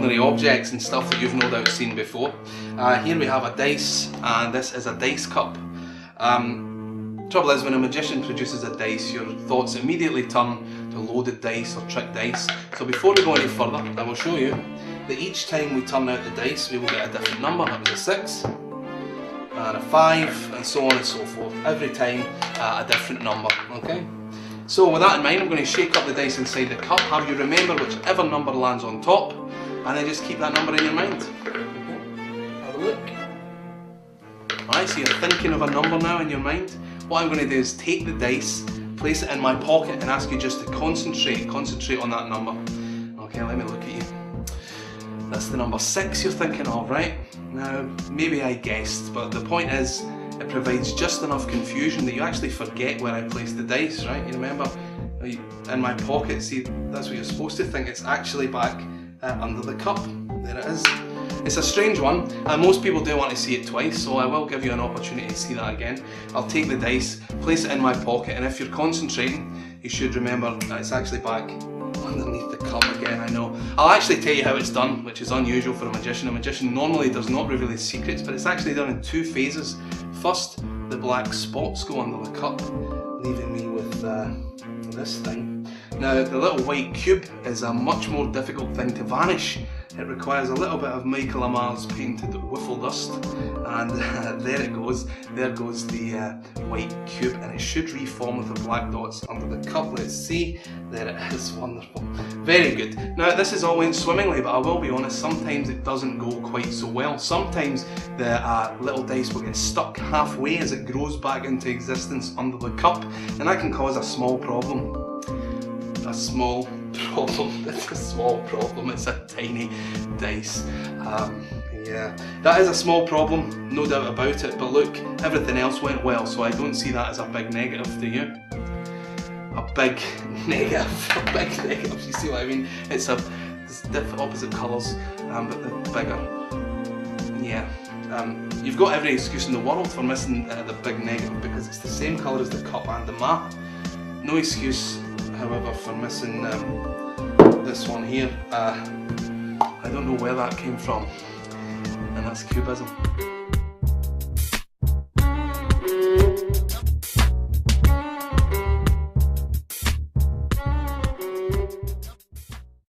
ordinary objects and stuff that you've no doubt seen before. Here we have a dice, and this is a dice cup. Trouble is, when a magician produces a dice, your thoughts immediately turn to loaded dice or trick dice. So before we go any further, I will show you that each time we turn out the dice, we will get a different number. That was a 6, and a 5, and so on and so forth. Every time a different number, okay? So with that in mind, I'm going to shake up the dice inside the cup, have you remember whichever number lands on top, and then just keep that number in your mind. Okay. Have a look. Alright, so you're thinking of a number now in your mind. What I'm going to do is take the dice, place it in my pocket, and ask you just to concentrate on that number. Okay, let me look at you. That's the number 6 you're thinking of, right? Now, maybe I guessed, but the point is, it provides just enough confusion that you actually forget where I placed the dice, right? You remember, in my pocket, see, that's what you're supposed to think. It's actually back under the cup. There it is. It's a strange one, and most people do want to see it twice, so I will give you an opportunity to see that again. I'll take the dice, place it in my pocket, and if you're concentrating, you should remember that it's actually back underneath the cup again. I know. I'll actually tell you how it's done, which is unusual for a magician. A magician normally does not reveal his secrets, but it's actually done in 2 phases. First, the black spots go under the cup, leaving me with this thing. Now, the little white cube is a much more difficult thing to vanish. It requires a little bit of Michael Amar's painted wiffle dust, and there it goes. There goes the white cube, and it should reform with the black dots under the cup. Let's see. There it is. Wonderful. Very good. Now, this has all went swimmingly, but I will be honest, sometimes it doesn't go quite so well. Sometimes the little dice will get stuck halfway as it grows back into existence under the cup, and that can cause a small problem. A small problem. It's a small problem. It's a tiny dice. Yeah, that is a small problem, no doubt about it. But look, everything else went well, so I don't see that as a big negative, do you? A big negative. A big negative. You see what I mean? It's opposite colours, but they're bigger. Yeah. You've got every excuse in the world for missing the big negative because it's the same colour as the cup and the mat. No excuse, however, for missing this one here. I don't know where that came from, and that's Cubism.